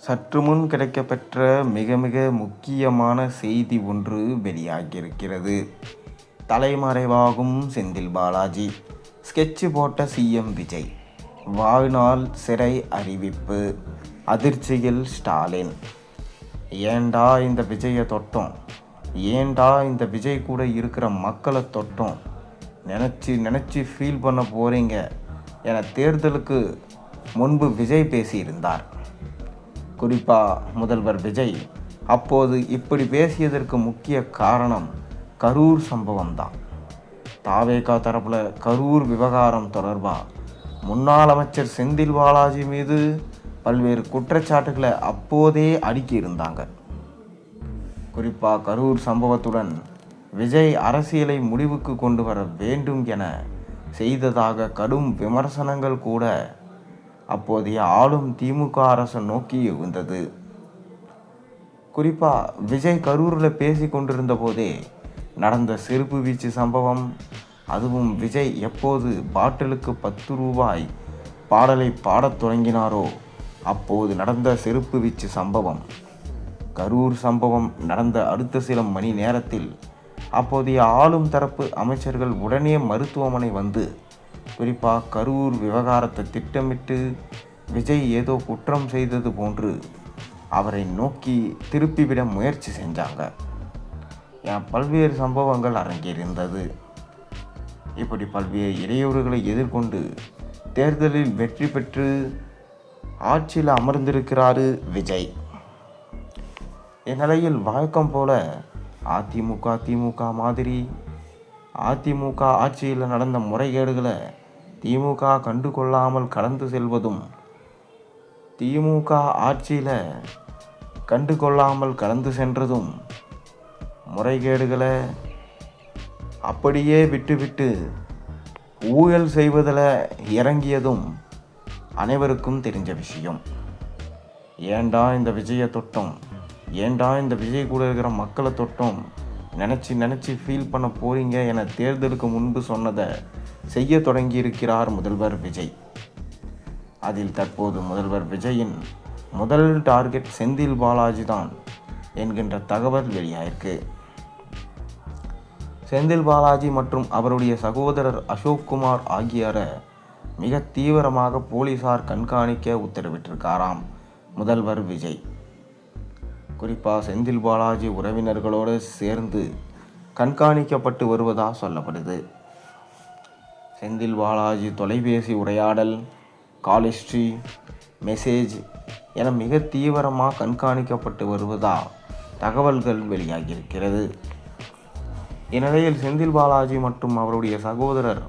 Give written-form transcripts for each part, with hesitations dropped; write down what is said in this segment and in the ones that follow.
சற்று முன் கிடைக்கப்பெற்ற மிக மிக முக்கியமான செய்தி ஒன்று வெளியாகியிருக்கிறது. தலைமறைவாகும் செந்தில் பாலாஜி, ஸ்கெட்சு போட்ட சிஎம் விஜய், வாழ்நாள் சிறை அறிவிப்பு, அதிர்ச்சியில் ஸ்டாலின். ஏண்டா இந்த விஜயை தொட்டோம், ஏண்டா இந்த விஜய் கூட இருக்கிற மக்களை தொட்டோம், நினச்சி ஃபீல் பண்ண போகிறீங்க என தேர்தலுக்கு முன்பு விஜய் பேசியிருந்தார். குறிப்பாக முதல்வர் விஜய் அப்போது இப்படி பேசியதற்கு முக்கிய காரணம் கரூர் சம்பவம் தான். தாவேகா தரப்பில் கரூர் விவகாரம் தொடர்பாக முன்னாள் அமைச்சர் செந்தில் பாலாஜி மீது பல்வேறு குற்றச்சாட்டுகளை அப்போதே அடுக்கியிருந்தாங்க. குறிப்பாக கரூர் சம்பவத்துடன் விஜய் அரசியலை முடிவுக்கு கொண்டு வர வேண்டும் என செய்ததாக கடும் விமர்சனங்கள் கூட அப்போதைய ஆளும் திமுக அரசை நோக்கி இருந்தது. குறிப்பாக விஜய் கரூரில் பேசி கொண்டிருந்த போதே நடந்த செருப்பு வீச்சு சம்பவம், அதுவும் விஜய் எப்போது பாட்டிலுக்கு 10 ரூபாய் பாடலை பாடத் தொடங்கினாரோ அப்போது நடந்த செருப்பு வீச்சு சம்பவம், கரூர் சம்பவம் நடந்த அடுத்த சில மணி நேரத்தில் அப்போதைய ஆளும் தரப்பு அமைச்சர்கள் உடனே மருத்துவமனை வந்து குறிப்பாக கரூர் விவகாரத்தை திட்டமிட்டு விஜய் ஏதோ குற்றம் செய்தது போன்று அவரை நோக்கி திருப்பிவிட முயற்சி செஞ்சாங்க. பல்வேறு சம்பவங்கள் அரங்கேறியிருந்தது. இப்படி பல்வேறு இடையூறுகளை எதிர்கொண்டு தேர்தலில் வெற்றி பெற்று ஆட்சியில் அமர்ந்திருக்கிறாரு விஜய். இந்நிலையில் வழக்கம் போல திமுக மாதிரி அதிமுக ஆட்சியில் நடந்த முறைகேடுகளை திமுக கண்டு கொள்ளாமல் கடந்து செல்வதும், திமுக ஆட்சியில் கண்டு கொள்ளாமல் கடந்து சென்றதும், முறைகேடுகளை அப்படியே விட்டுவிட்டு ஊழல் செய்வதில் இறங்கியதும் அனைவருக்கும் தெரிஞ்ச விஷயம். ஏண்டா இந்த விஜயை தொட்டோம், ஏண்டா இந்த விஜய் கூட இருக்கிற மக்களை தொட்டோம், நினச்சி ஃபீல் பண்ண போறீங்க என தேர்தலுக்கு முன்பு சொன்னதை செய்ய தொடங்கியிருக்கிறார் முதல்வர் விஜய். அதில் தற்போது முதல்வர் விஜயின் முதல் டார்கெட் செந்தில் பாலாஜி தான் என்கின்ற தகவல் வெளியாயிருக்கு. செந்தில் பாலாஜி மற்றும் அவருடைய சகோதரர் அசோக்குமார் ஆகியோரை மிக தீவிரமாக போலீசார் கண்காணிக்க உத்தரவிட்டிருக்காராம் முதல்வர் விஜய். குறிப்பாக செந்தில் பாலாஜி உறவினர்களோடு சேர்ந்து கண்காணிக்கப்பட்டு வருவதாக சொல்லப்படுது. செந்தில் பாலாஜி தொலைபேசி உரையாடல், கால் ஹிஸ்ட்ரி, மெசேஜ் என மிக தீவிரமாக கண்காணிக்கப்பட்டு வருவதாக தகவல்கள் வெளியாகியிருக்கிறது. இந்நிலையில் செந்தில் பாலாஜி மற்றும் அவருடைய சகோதரர்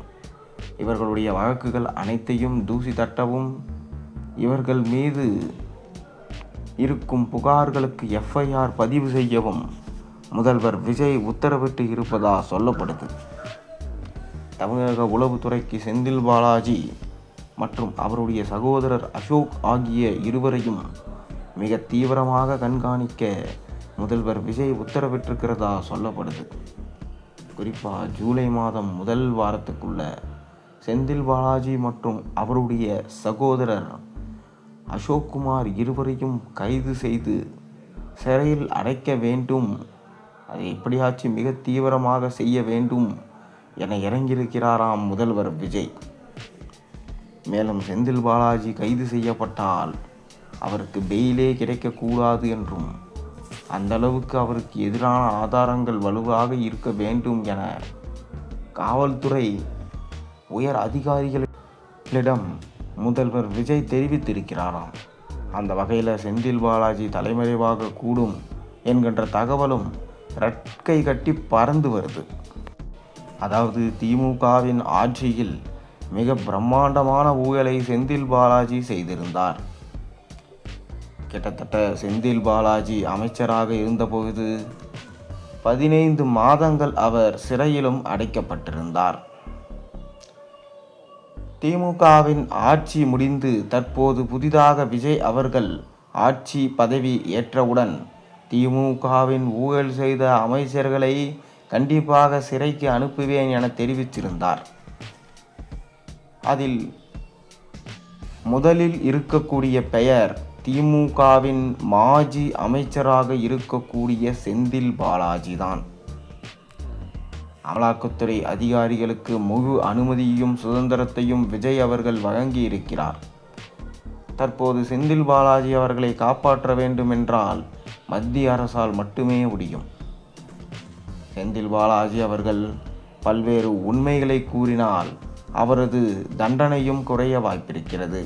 இவர்களுடைய வழக்குகள் அனைத்தையும் தூசி தட்டவும், இவர்கள் மீது இருக்கும் புகார்களுக்கு எஃப்ஐஆர் பதிவு செய்யவும் முதல்வர் விஜய் உத்தரவிட்டு இருப்பதாக சொல்லப்படுது. தமிழக உளவுத்துறைக்கு செந்தில் பாலாஜி மற்றும் அவருடைய சகோதரர் அசோக் ஆகிய இருவரையும் மிக தீவிரமாக கண்காணிக்க முதல்வர் விஜய் உத்தரவிட்டிருக்கிறதா சொல்லப்படுது. குறிப்பாக ஜூலை மாதம் முதல் வாரத்துக்குள்ள செந்தில் பாலாஜி மற்றும் அவருடைய சகோதரர் அசோக்குமார் இருவரையும் கைது செய்து சிறையில் அடைக்க வேண்டும், அதை எப்படியாச்சும் மிக தீவிரமாக செய்ய வேண்டும் என இறங்கியிருக்கிறாராம் முதல்வர் விஜய். மேலும் செந்தில் பாலாஜி கைது செய்யப்பட்டால் அவருக்கு பெயிலே கிடைக்கக்கூடாது என்றும், அந்த அளவுக்கு அவருக்கு எதிரான ஆதாரங்கள் வலுவாக இருக்க வேண்டும் என காவல்துறை உயர் அதிகாரிகளிடம் முதல்வர் விஜய் தெரிவித்திருக்கிறாராம். அந்த வகையில் செந்தில் பாலாஜி தலைமறைவாக கூடும் என்கின்ற தகவலும் ரெட்கை கட்டி பறந்து வருது. அதாவது திமுகவின் ஆட்சியில் மிக பிரம்மாண்டமான ஊழலை செந்தில் பாலாஜி செய்திருந்தார். கிட்டத்தட்ட செந்தில் பாலாஜி அமைச்சராக இருந்தபோது 15 மாதங்கள் அவர் சிறையிலும் அடைக்கப்பட்டிருந்தார். திமுகவின் ஆட்சி முடிந்து தற்போது புதிதாக விஜய் அவர்கள் ஆட்சி பதவி ஏற்றவுடன் திமுகவின் ஊழல் செய்த அமைச்சர்களை கண்டிப்பாக சிறைக்கு அனுப்புவேன் என தெரிவித்திருந்தார். அதில் முதலில் இருக்கக்கூடிய பெயர் திமுகவின் மாஜி அமைச்சராக இருக்கக்கூடிய செந்தில் பாலாஜி தான். அமலாக்கத்துறை அதிகாரிகளுக்கு முழு அனுமதியும் சுதந்திரத்தையும் விஜய் அவர்கள் வழங்கியிருக்கிறார். தற்போது செந்தில் பாலாஜி அவர்களை காப்பாற்ற வேண்டுமென்றால் மத்திய அரசால் மட்டுமே முடியும். செந்தில் பாலாஜி அவர்கள் பல்வேறு உண்மைகளை கூறினால் அவரது தண்டனையும் குறைய வாய்ப்பிருக்கிறது.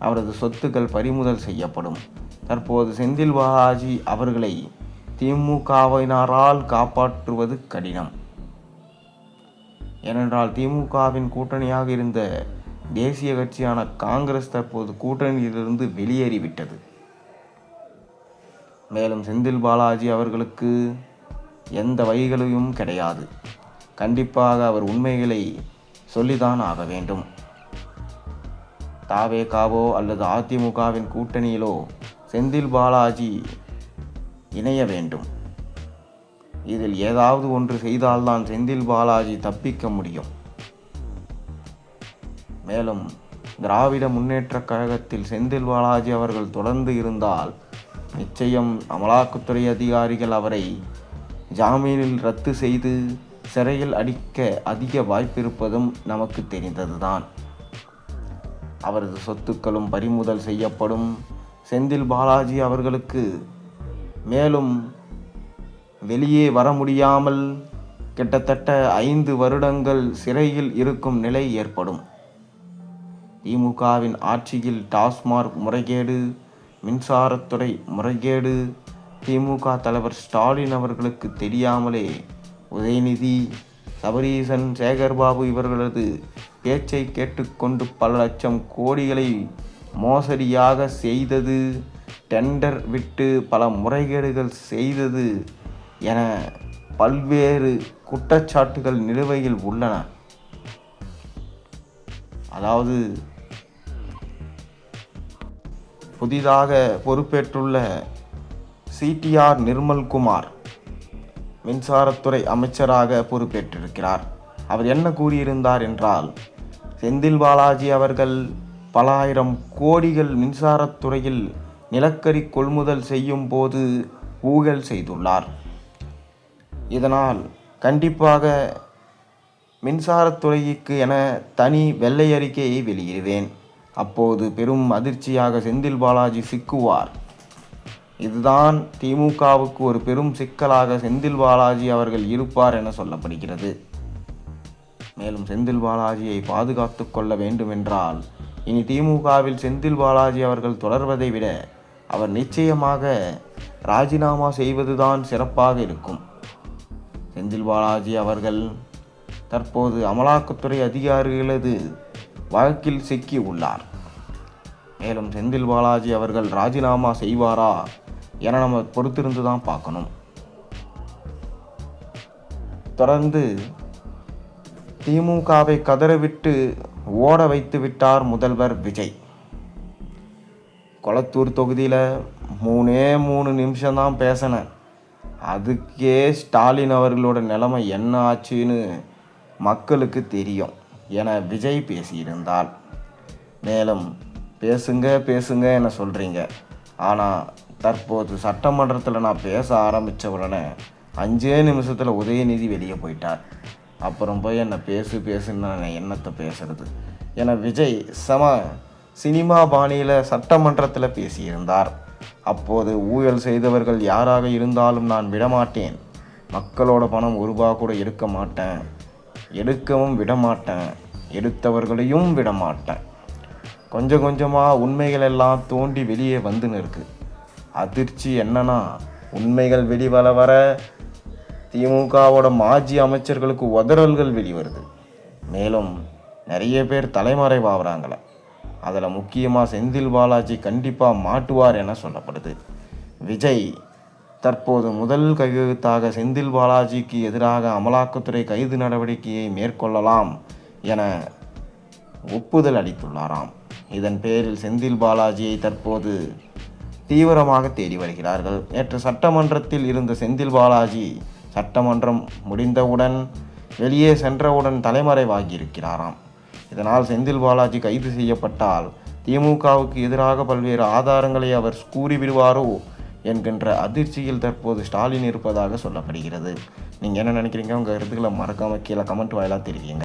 அவரது சொத்துக்கள் பறிமுதல் செய்யப்படும். தற்போது செந்தில் பாலாஜி அவர்களை திமுகவினரால் காப்பாற்றுவது கடினம். ஏனென்றால் திமுகவின் கூட்டணியாக இருந்த தேசிய கட்சியான காங்கிரஸ் தற்போது கூட்டணியிலிருந்து வெளியேறிவிட்டது. மேலும் செந்தில் பாலாஜி அவர்களுக்கு எந்த வழிகளையும் கிடையாது. கண்டிப்பாக அவர் உண்மைகளை சொல்லிதான் ஆக வேண்டும். தாவேகாவோ அல்லது அதிமுகவின் கூட்டணியிலோ செந்தில் பாலாஜி இணைய வேண்டும். இதில் ஏதாவது ஒன்று செய்தால்தான் செந்தில் பாலாஜி தப்பிக்க முடியும். மேலும் திராவிட முன்னேற்றக் கழகத்தில் செந்தில் பாலாஜி அவர்கள் தொடர்ந்து இருந்தால் நிச்சயம் அமலாக்கத்துறை அதிகாரிகள் அவரை ஜாமீனில் ரத்து செய்து சிறையில் அடிக்க அதிக வாய்ப்பிருப்பதும் நமக்கு தெரிந்ததுதான். அவரது சொத்துக்களும் பறிமுதல் செய்யப்படும். செந்தில் பாலாஜி அவர்களுக்கு மேலும் வெளியே வர முடியாமல் கிட்டத்தட்ட 5 வருடங்கள் சிறையில் இருக்கும் நிலை ஏற்படும். திமுகவின் ஆட்சியில் டாஸ்மார்க் முறைகேடு, மின்சாரத்துறை முறைகேடு, திமுக தலைவர் ஸ்டாலின் அவர்களுக்கு தெரியாமலே உதயநிதி, சபரீசன், சேகர்பாபு இவர்களது பேச்சை கேட்டுக்கொண்டு பல லட்சம் கோடிகளை மோசடியாக செய்தது, டெண்டர் விட்டு பல முறைகேடுகள் செய்தது என பல்வேறு குற்றச்சாட்டுகள் நிலுவையில் உள்ளன. அதாவது புதிதாக பொறுப்பேற்றுள்ள CTR நிர்மல்குமார் மின்சாரத்துறை அமைச்சராக பொறுப்பேற்றிருக்கிறார். அவர் என்ன கூறியிருந்தார் என்றால், செந்தில் பாலாஜி அவர்கள் பல ஆயிரம் கோடிகள் மின்சாரத்துறையில் நிலக்கரி கொள்முதல் செய்யும் போது ஊழல் செய்துள்ளார். இதனால் கண்டிப்பாக மின்சாரத்துறைக்கு என தனி வெள்ளை அறிக்கையை வெளியிடுவேன். அப்போது பெரும் அதிர்ச்சியாக செந்தில் பாலாஜி சிக்குவார். இதுதான் திமுகவுக்கு ஒரு பெரும் சிக்கலாக செந்தில் பாலாஜி அவர்கள் இருப்பார் என சொல்லப்படுகிறது. மேலும் செந்தில் பாலாஜியை பாதுகாத்து கொள்ள வேண்டுமென்றால் இனி திமுகவில் செந்தில் பாலாஜி அவர்கள் தொடர்வதை விட அவர் நிச்சயமாக ராஜினாமா செய்வதுதான் சிறப்பாக இருக்கும். செந்தில் பாலாஜி அவர்கள் தற்போது அமலாக்கத்துறை அதிகாரிகளது வழக்கில் சிக்கி உள்ளார். மேலும் செந்தில் பாலாஜி அவர்கள் ராஜினாமா செய்வாரா என நம்ம பொறுத்திருந்து தான் பார்க்கணும். தொடர்ந்து திமுகவை கதறவிட்டு ஓட வைத்து விட்டார் முதல்வர் விஜய். கொளத்தூர் தொகுதியில் 3 நிமிஷம் தான் பேசினேன். அதுக்கே ஸ்டாலின் அவர்களோட நிலைமை என்ன ஆச்சுன்னு மக்களுக்கு தெரியும் என விஜய் பேசியிருந்தார். மேலும் பேசுங்க என சொல்கிறீங்க. ஆனால் தற்போது சட்டமன்றத்தில் நான் பேச ஆரம்பித்த உடனே 5 நிமிஷத்தில் உதயநிதி வெளியே போயிட்டார். அப்புறம் போய் என்னை பேசுன்னு நான் என்னத்தை பேசுறது என விஜய் சினிமா பாணியில் சட்டமன்றத்தில் பேசியிருந்தார். அப்போது ஊழல் செய்தவர்கள் யாராக இருந்தாலும் நான் விடமாட்டேன். மக்களோட பணம் ₹1 கூட எடுக்க மாட்டேன், எடுக்கவும் விடமாட்டேன், எடுத்தவர்களையும் விடமாட்டேன். கொஞ்சம் கொஞ்சமாக உண்மைகள் எல்லாம் தோண்டி வெளியே வந்துன்னு இருக்கு. அதிர்ச்சி என்னன்னா, உண்மைகள் வெளிவர திமுகவோட மாஜி அமைச்சர்களுக்கு உதறல்கள் வெளிவருது. மேலும் நிறைய பேர் தலைமறைவாகிறாங்கள. அதில் முக்கியமாக செந்தில் பாலாஜி கண்டிப்பாக மாட்டுவார் என சொல்லப்படுது. விஜய் தற்போது முதல் கையெழுத்தாக செந்தில் பாலாஜிக்கு எதிராக அமலாக்கத்துறை கைது நடவடிக்கையை மேற்கொள்ளலாம் என ஒப்புதல் அளித்துள்ளாராம். இதன் பேரில் செந்தில் பாலாஜியை தற்போது தீவிரமாக தேடி வருகிறார்கள். நேற்று சட்டமன்றத்தில் இருந்த செந்தில் பாலாஜி சட்டமன்றம் முடிந்தவுடன் வெளியே சென்றவுடன் தலைமறைவாகியிருக்கிறாராம். இதனால் செந்தில் பாலாஜி கைது செய்யப்பட்டால் திமுகவுக்கு எதிராக பல்வேறு ஆதாரங்களை அவர் கூறிவிடுவாரோ என்கின்ற அதிர்ச்சியில் தற்போது ஸ்டாலின் இருப்பதாக சொல்லப்படுகிறது. நீங்கள் என்ன நினைக்கிறீங்க? உங்கள் கருத்துக்களை மறக்காமல் கீழே கமெண்ட் வாயிலாக தெரிவிங்க.